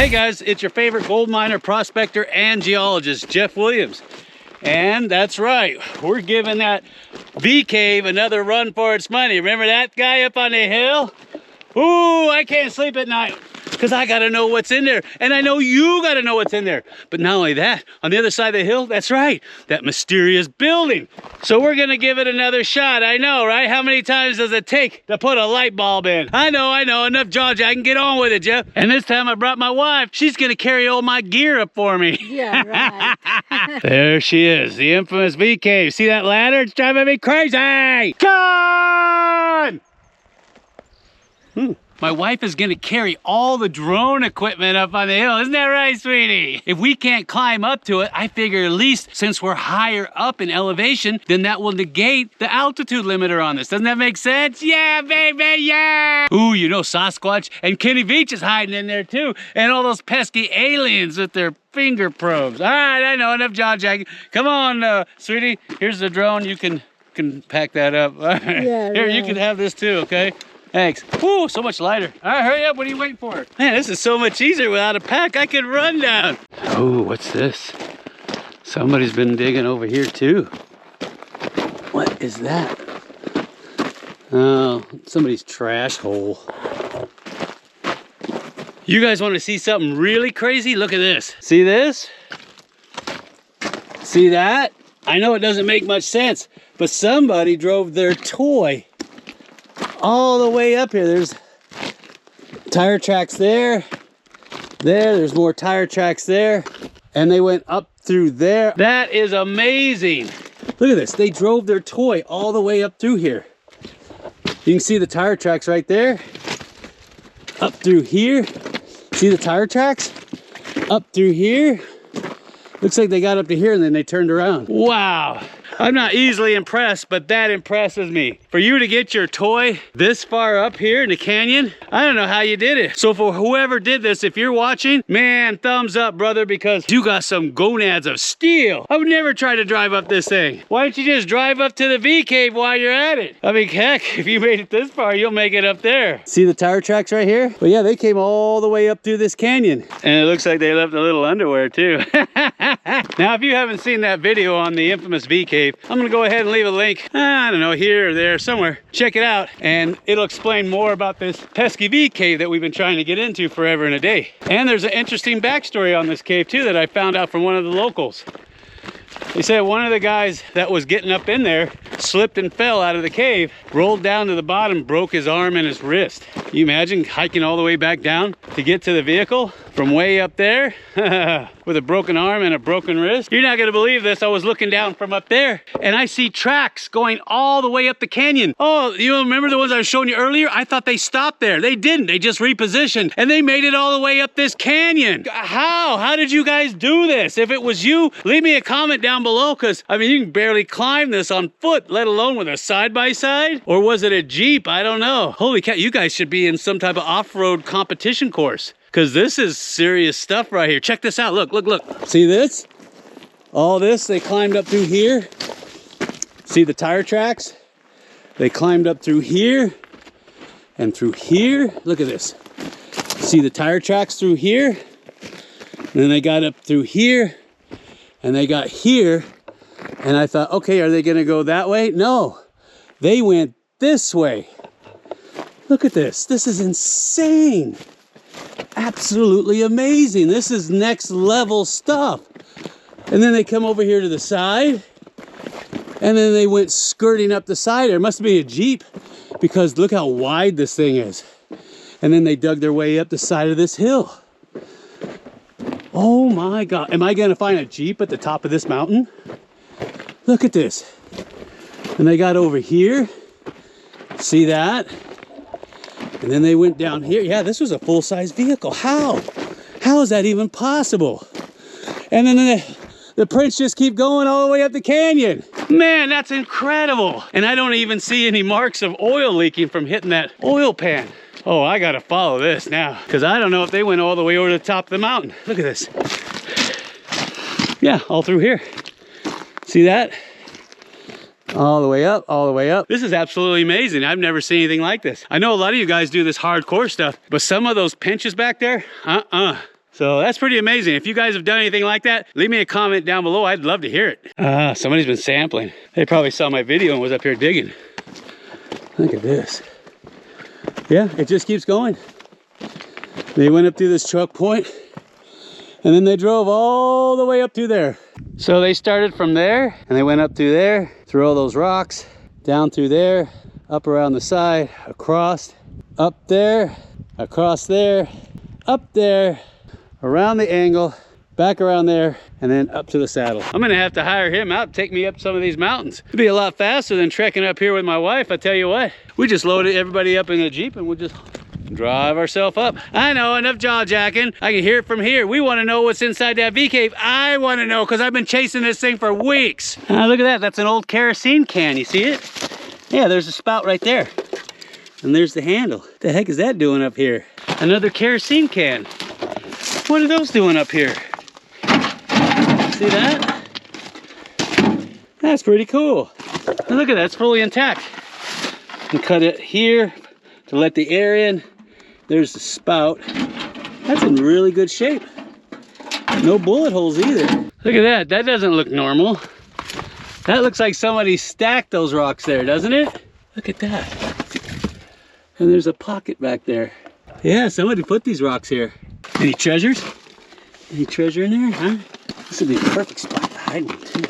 Hey guys, it's your favorite gold miner, prospector, and geologist, Jeff Williams. And that's right, we're giving that V Cave another run for its money. Remember that guy up on the hill? Ooh, I can't sleep at night because I gotta know what's in there. And I know you gotta know what's in there. But not only that, on the other side of the hill, that's right, that mysterious building. So we're gonna give it another shot. I know, right? How many times does it take to put a light bulb in? I know, enough jaw jacking, get on with it, Jeff. And this time I brought my wife. She's gonna carry all my gear up for me. Yeah, right. There she is, the infamous V Cave. See that ladder? It's driving me crazy. Come on! My wife is gonna carry all the drone equipment up on the hill. Isn't that right, sweetie? If we can't climb up to it, I figure at least since we're higher up in elevation, then that will negate the altitude limiter on this. Doesn't that make sense? Yeah, baby, yeah! Ooh, you know Sasquatch and Kenny Beach is hiding in there too. And all those pesky aliens with their finger probes. All right, I know, enough jaw jacking. Come on, sweetie, here's the drone. You can pack that up. Yeah, here, right. you can have this too, okay? Thanks. Whew, so much lighter. All right, hurry up. What are you waiting for? Man, this is so much easier without a pack. I can run down. Oh, what's this? Somebody's been digging over here too. What is that? Oh, somebody's trash hole. You guys want to see something really crazy? Look at this. See this? See that? I know it doesn't make much sense, but somebody drove their toy all the way up here. There's tire tracks there. There's more tire tracks there. And they went up through there. That is amazing. Look at this. They drove their toy all the way up through here. You can see the tire tracks right there. Up through here. See the tire tracks? Up through here. Looks like they got up to here and then they turned around. Wow. I'm not easily impressed, but that impresses me. For you to get your toy this far up here in the canyon, I don't know how you did it. So for whoever did this, if you're watching, man, thumbs up, brother, because you got some gonads of steel. I would never try to drive up this thing. Why don't you just drive up to the V Cave while you're at it? I mean, heck, if you made it this far, you'll make it up there. See the tire tracks right here? Well, yeah, they came all the way up through this canyon. And it looks like they left a little underwear too. Now, if you haven't seen that video on the infamous V Cave, I'm gonna go ahead and leave a link, I don't know, here or there, somewhere. Check it out, and it'll explain more about this pesky V Cave that we've been trying to get into forever and a day. And there's an interesting backstory on this cave too that I found out from one of the locals. They said one of the guys that was getting up in there slipped and fell out of the cave, rolled down to the bottom, broke his arm and his wrist. Can you imagine hiking all the way back down to get to the vehicle from way up there with a broken arm and a broken wrist? You're not gonna believe this. I was looking down from up there and I see tracks going all the way up the canyon. Oh, you remember the ones I was showing you earlier? I thought they stopped there. They didn't. They just repositioned and they made it all the way up this canyon. How? How did you guys do this? If it was you, leave me a comment down below, because I mean, you can barely climb this on foot, let alone with a side-by-side. Or was it a Jeep? I don't know. Holy cow, you guys should be in some type of off-road competition course, because this is serious stuff right here. Check this out. Look, look, look. See this? All this, they climbed up through here. See the tire tracks? They climbed up through here and through here. Look at this. See the tire tracks through here? And then they got up through here and they got here. And I thought, okay, are they gonna go that way? No, they went this way. Look at this. This is insane. Absolutely amazing. This is next level stuff. And then they come over here to the side and then they went skirting up the side. There must be a Jeep because look how wide this thing is. And then they dug their way up the side of this hill. Oh my God. Am I gonna find a Jeep at the top of this mountain? Look at this. And they got over here. See that? And then they went down here. Yeah, this was a full-size vehicle. How? How is that even possible? And then the prints just keep going all the way up the canyon. Man, that's incredible. And I don't even see any marks of oil leaking from hitting that oil pan. Oh, I gotta follow this now, because I don't know if they went all the way over the top of the mountain. Look at this. Yeah, all through here. See that? All the way up, all the way up. This is absolutely amazing. I've never seen anything like this. I know a lot of you guys do this hardcore stuff, but some of those pinches back there, So that's pretty amazing. If you guys have done anything like that, leave me a comment down below. I'd love to hear it. Somebody's been sampling. They probably saw my video and was up here digging. Look at this. Yeah, it just keeps going. They went up through this choke point and then they drove all the way up through there. So they started from there and they went up through there, through all those rocks, down through there, up around the side, across, up there, across there, up there, around the angle, back around there, and then up to the saddle. I'm gonna have to hire him out, take me up some of these mountains. It'd be a lot faster than trekking up here with my wife, I tell you what. We just loaded everybody up in the Jeep and we'll just drive ourselves up. I know, enough jaw jacking. I can hear it from here. We wanna know what's inside that bee cave. I wanna know, because I've been chasing this thing for weeks. Look at that, that's an old kerosene can, you see it? Yeah, there's a spout right there. And there's the handle. What the heck is that doing up here? Another kerosene can. What are those doing up here? See that? That's pretty cool. And look at that, it's fully intact. You cut it here to let the air in. There's the spout. That's in really good shape. No bullet holes either. Look at that, that doesn't look normal. That looks like somebody stacked those rocks there, doesn't it? Look at that. And there's a pocket back there. Yeah, somebody put these rocks here. Any treasures? Any treasure in there, huh? This would be a perfect spot to hide one too.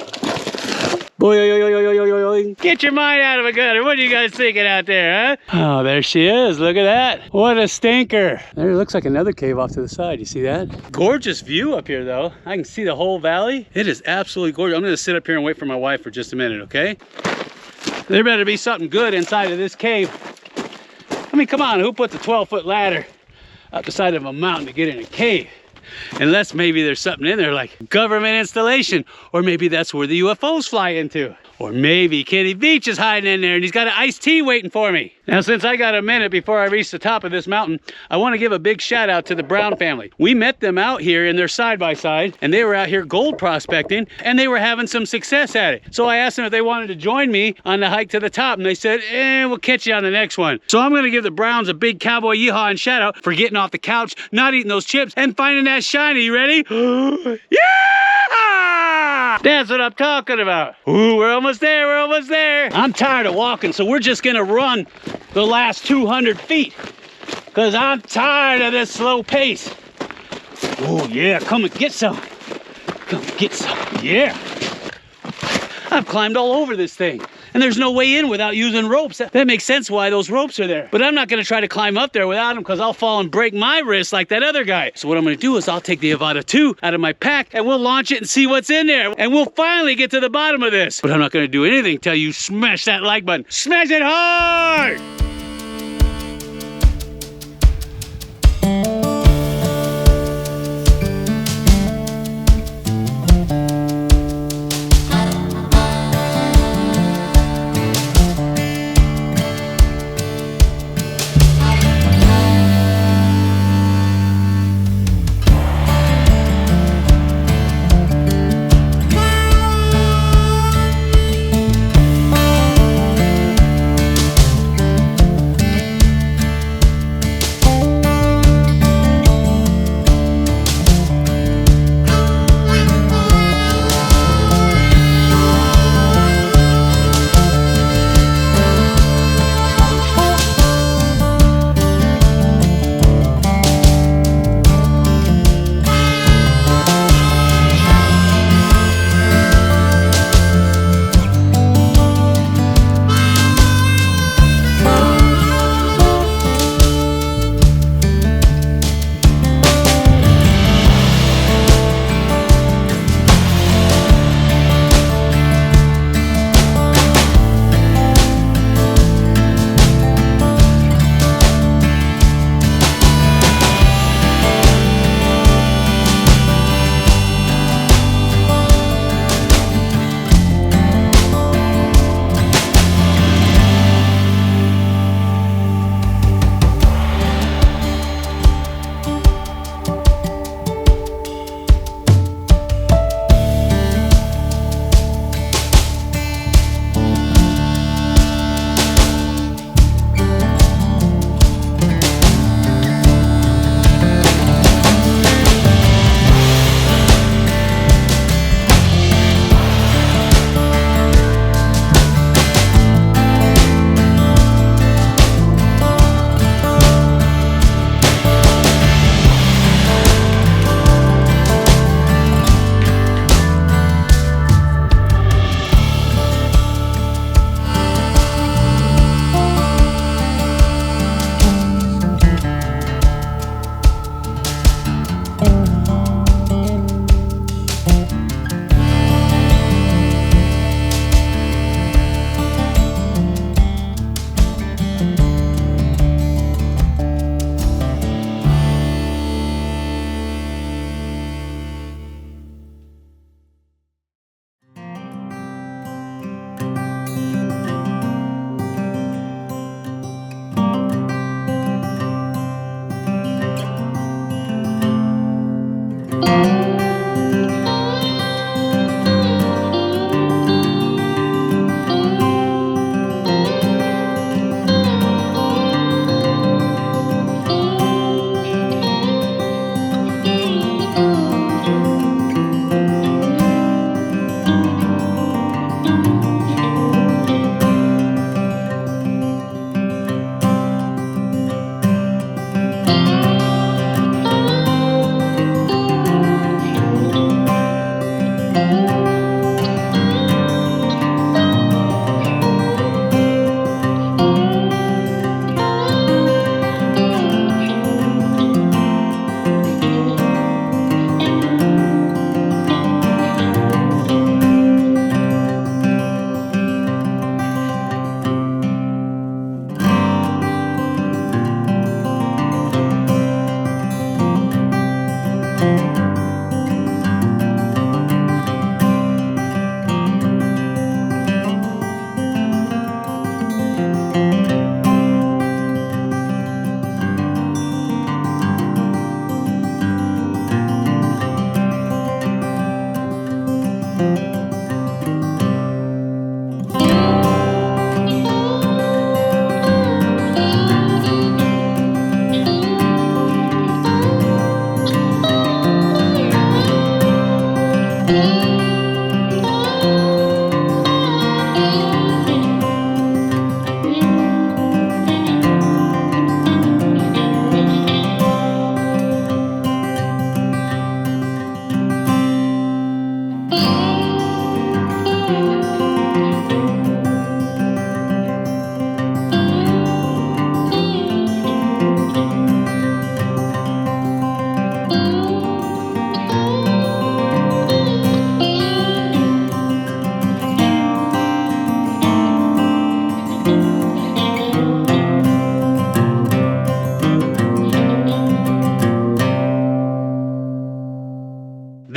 Boy, get your mind out of a gutter. What are you guys thinking out there, huh? Oh, there she is. Look at that. What a stinker. There looks like another cave off to the side. You see that? Gorgeous view up here though. I can see the whole valley. It is absolutely gorgeous. I'm gonna sit up here and wait for my wife for just a minute, okay? There better be something good inside of this cave. I mean, come on, who put the 12-foot ladder up the side of a mountain to get in a cave? Unless maybe there's something in there like government installation, or maybe that's where the UFOs fly into. Or maybe Kenny Beach is hiding in there and he's got an iced tea waiting for me. Now, since I got a minute before I reach the top of this mountain, I want to give a big shout out to the Brown family. We met them out here in their side-by-side and they were out here gold prospecting and they were having some success at it. So I asked them if they wanted to join me on the hike to the top and they said, we'll catch you on the next one. So I'm going to give the Browns a big cowboy yeehaw and shout out for getting off the couch, not eating those chips, and finding that shiny. You ready? Yeah! That's what I'm talking about. Ooh, we're almost there, we're almost there. I'm tired of walking, so we're just gonna run the last 200 feet because I'm tired of this slow pace. Oh yeah, come and get some. Come and get some, yeah. I've climbed all over this thing. And there's no way in without using ropes. That makes sense why those ropes are there. But I'm not gonna try to climb up there without them because I'll fall and break my wrist like that other guy. So what I'm gonna do is I'll take the Avata 2 out of my pack and we'll launch it and see what's in there. And we'll finally get to the bottom of this. But I'm not gonna do anything till you smash that like button. Smash it hard!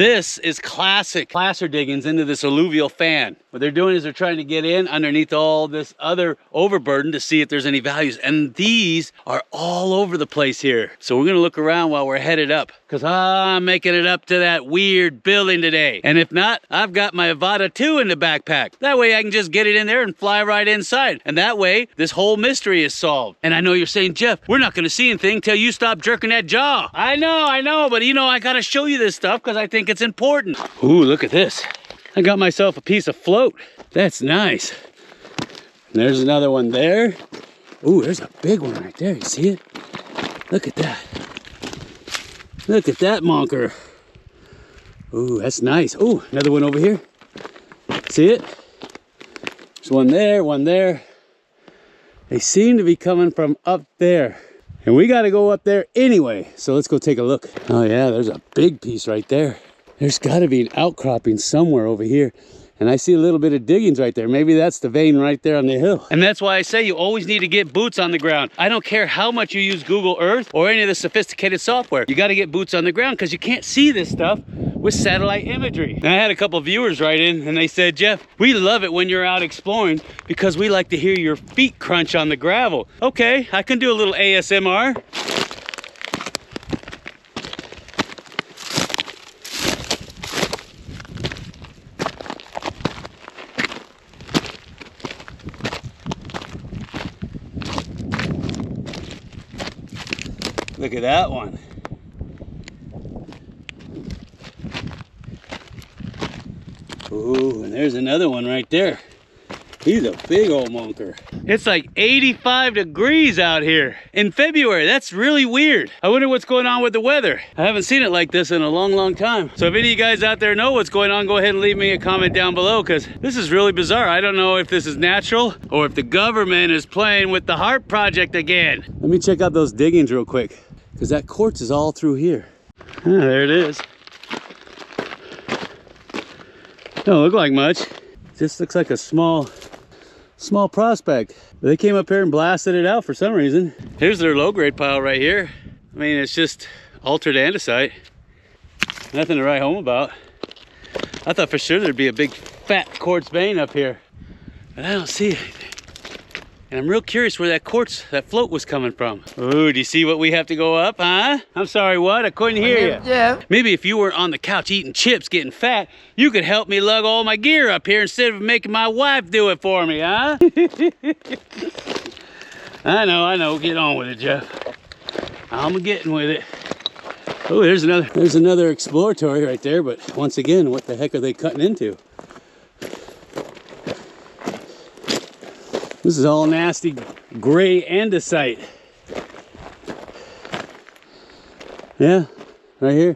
This is classic placer diggings into this alluvial fan. What they're doing is they're trying to get in underneath all this other overburden to see if there's any values. And these are all over the place here. So we're gonna look around while we're headed up, because I'm making it up to that weird building today. And if not, I've got my Avata 2 in the backpack. That way I can just get it in there and fly right inside. And that way, this whole mystery is solved. And I know you're saying, Jeff, we're not gonna see anything till you stop jerking that jaw. I know, but you know, I gotta show you this stuff because I think it's important. Ooh, look at this. I got myself a piece of float. That's nice. And there's another one there. Ooh, there's a big one right there. You see it? Look at that. Look at that monker. Ooh, that's nice. Ooh, another one over here. See it? There's one there, one there. They seem to be coming from up there. And we got to go up there anyway. So let's go take a look. Oh yeah, there's a big piece right there. There's got to be an outcropping somewhere over here. And I see a little bit of diggings right there. Maybe that's the vein right there on the hill. And that's why I say you always need to get boots on the ground. I don't care how much you use Google Earth or any of the sophisticated software. You got to get boots on the ground because you can't see this stuff with satellite imagery. And I had a couple of viewers write in and they said, Jeff, we love it when you're out exploring because we like to hear your feet crunch on the gravel. Okay, I can do a little ASMR. Look at that one. Ooh, and there's another one right there. He's a big old monker. It's like 85 degrees out here in February. That's really weird. I wonder what's going on with the weather. I haven't seen it like this in a long time. So if any of you guys out there know what's going on, go ahead and leave me a comment down below because this is really bizarre. I don't know if this is natural or if the government is playing with the HAARP project again. Let me check out those diggings real quick because that quartz is all through here. Ah, there it is. Don't look like much. Just looks like a small prospect. They came up here and blasted it out for some reason. Here's their low-grade pile right here. I mean, it's just altered andesite. Nothing to write home about. I thought for sure there'd be a big fat quartz vein up here, but I don't see anything. And I'm real curious where that quartz, that float was coming from. Ooh, do you see what we have to go up, huh? I'm sorry, what? I couldn't hear you. Yeah. Maybe if you weren't on the couch eating chips, getting fat, you could help me lug all my gear up here instead of making my wife do it for me, huh? I know. Get on with it, Jeff. I'm getting with it. Oh, there's another exploratory right there, but once again, what the heck are they cutting into? This is all nasty gray andesite. Yeah, right here.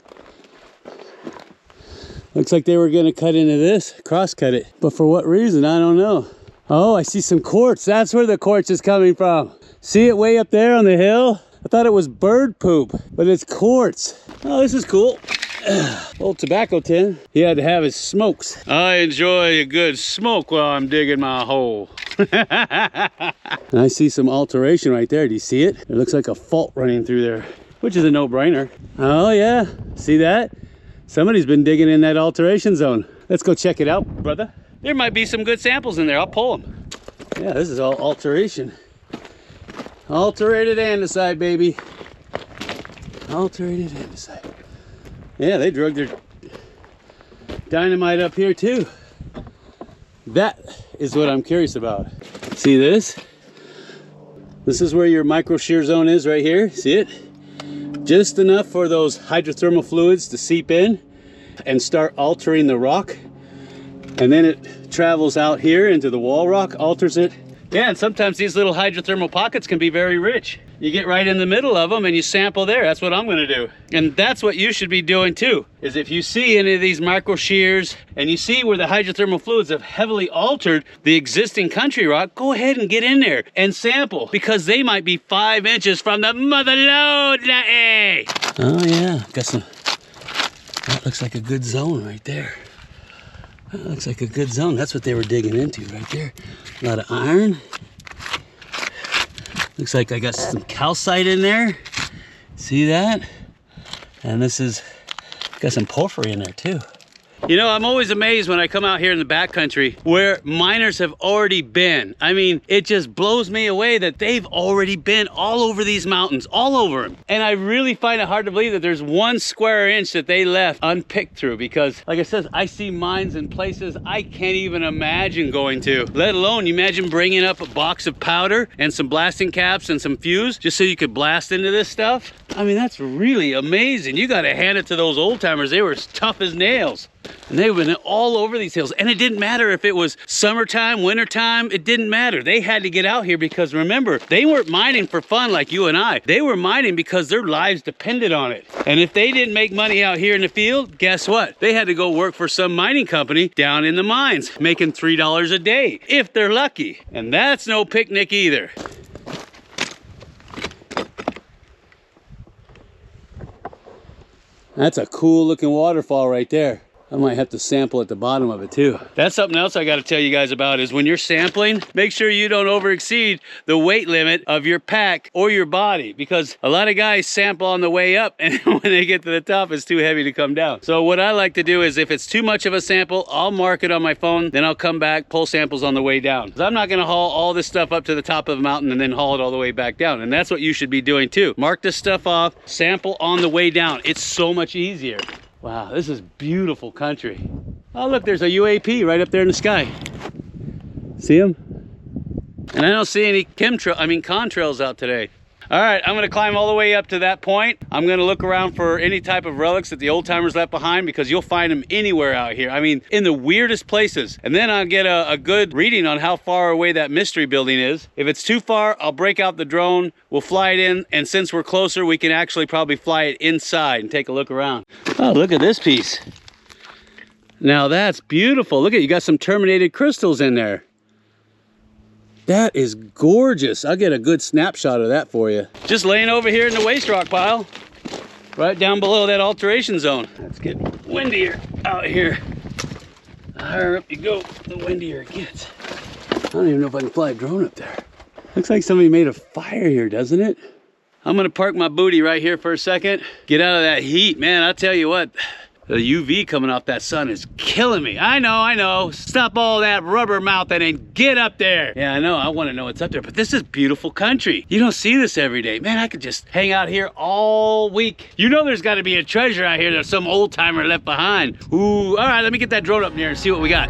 Looks like they were gonna cut into this, cross cut it. But for what reason, I don't know. Oh, I see some quartz. That's where the quartz is coming from. See it way up there on the hill? I thought it was bird poop, but it's quartz. Oh, this is cool. Old tobacco tin. He had to have his smokes. I enjoy a good smoke while I'm digging my hole. And I see some alteration right there. Do you see it? It looks like a fault running through there, which is a no-brainer. Oh yeah, see that? Somebody's been digging in that alteration zone. Let's go check it out, brother. There might be some good samples in there. I'll pull them. Yeah, this is all alteration. Alterated andesite, baby. Alterated andesite. Yeah, they drug their dynamite up here too. That is what I'm curious about. See this? This is where your micro shear zone is right here. See it? Just enough for those hydrothermal fluids to seep in and start altering the rock. And then it travels out here into the wall rock, alters it. Yeah, and sometimes these little hydrothermal pockets can be very rich. You get right in the middle of them and you sample there. That's what I'm gonna do. And that's what you should be doing too, is if you see any of these micro shears and you see where the hydrothermal fluids have heavily altered the existing country rock, go ahead and get in there and sample because they might be 5 inches from the mother lode. Oh yeah, got some, that looks like a good zone right there. That looks like a good zone. That's what they were digging into right there. A lot of iron. Looks like I got some calcite in there. See that? And this is Got some porphyry in there too. You know, I'm always amazed when I come out here in the backcountry where miners have already been. I mean, it just blows me away that they've already been all over these mountains, all over them. And I really find it hard to believe that there's 1 square inch that they left unpicked through, because like I said, I see mines in places I can't even imagine going to, let alone you imagine bringing up a box of powder and some blasting caps and some fuse just so you could blast into this stuff. I mean, that's really amazing. You got to hand it to those old timers. They were as tough as nails. And they've been all over these hills. And it didn't matter if it was summertime, wintertime, it didn't matter. They had to get out here because remember, they weren't mining for fun like you and I. They were mining because their lives depended on it. And if they didn't make money out here in the field, guess what? They had to go work for some mining company down in the mines, making $3 a day, if they're lucky. And that's no picnic either. That's a cool looking waterfall right there. I might have to sample at the bottom of it too. That's something else I got to tell you guys about is when you're sampling, make sure you don't over exceed the weight limit of your pack or your body, because a lot of guys sample on the way up and when they get to the top, it's too heavy to come down. So what I like to do is if it's too much of a sample, I'll mark it on my phone, then I'll come back, pull samples on the way down. 'Cause I'm not going to haul all this stuff up to the top of the mountain and then haul it all the way back down. And that's what you should be doing too. Mark this stuff off, sample on the way down. It's so much easier. Wow, this is beautiful country. Oh, look, there's a UAP right up there in the sky. See them? And I don't see any contrails out today. All right, I'm gonna climb all the way up to that point. I'm gonna look around for any type of relics that the old timers left behind, because you'll find them anywhere out here. I mean, in the weirdest places. And then I'll get a good reading on how far away that mystery building is. If it's too far, I'll break out the drone, we'll fly it in, and since we're closer, we can actually probably fly it inside and take a look around. Oh, look at this piece. Now that's beautiful. Look at, you got some terminated crystals in there. That is gorgeous. I'll get a good snapshot of that for you. Just laying over here in the waste rock pile, right down below that alteration zone. Let's get windier out here. The higher up you go, the windier it gets. I don't even know if I can fly a drone up there. Looks like somebody made a fire here, doesn't it? I'm gonna park my booty right here for a second. Get out of that heat, man. I'll tell you what. The UV coming off that sun is killing me. I know. Stop all that rubber mouthing and get up there. Yeah, I know, I wanna know what's up there, but this is beautiful country. You don't see this every day. Man, I could just hang out here all week. You know there's gotta be a treasure out here that some old timer left behind. Ooh, all right, let me get that drone up there and see what we got.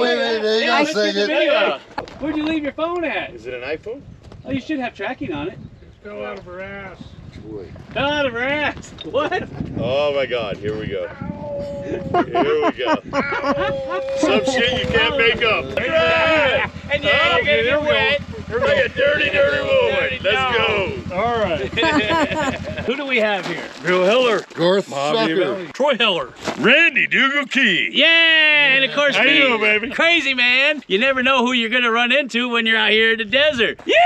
wait, hang on a second. Where'd you leave your phone at? Is it an iPhone? Oh, you should have tracking on it. Fell out of her ass. Fell out of her ass. What? Oh my God, here we go. Here we go. Some shit you can't make up. And yeah, you're gonna get wet. Like a dirty, dirty woman. Let's go. All right. Who do we have here? Bill Heller. Garth Sucker. Troy Heller. Randy Dougal Key. Yeah, and of course How you me, doing, baby? Crazy Man. You never know who you're gonna run into when you're out here in the desert. Yeah!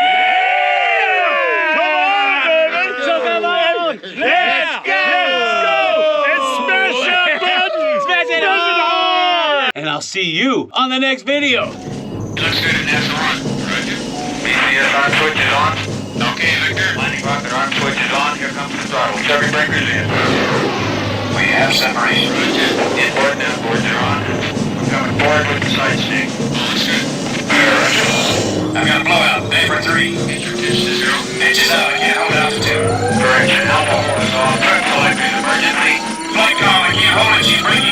Come on, baby. So come on. Let's go. And smash that button. Smash it on. And I'll see you on the next video. Looks good at NASA run. Roger. BCS arm switch is on. Okay, Victor. Landing rocket arm switch is on. Here comes the throttle. Chevy breakers in. We have separation. Roger. Inboard and outboard are on. We're coming forward with the side stick. Looks good. Roger. I've got a blowout. Vapor 3. Get your pitch to 0. Pitches out. I can't hold altitude. Correction. Alpha 4 is off. Track flight is emergency. Flight call. I can't hold it. She's bringing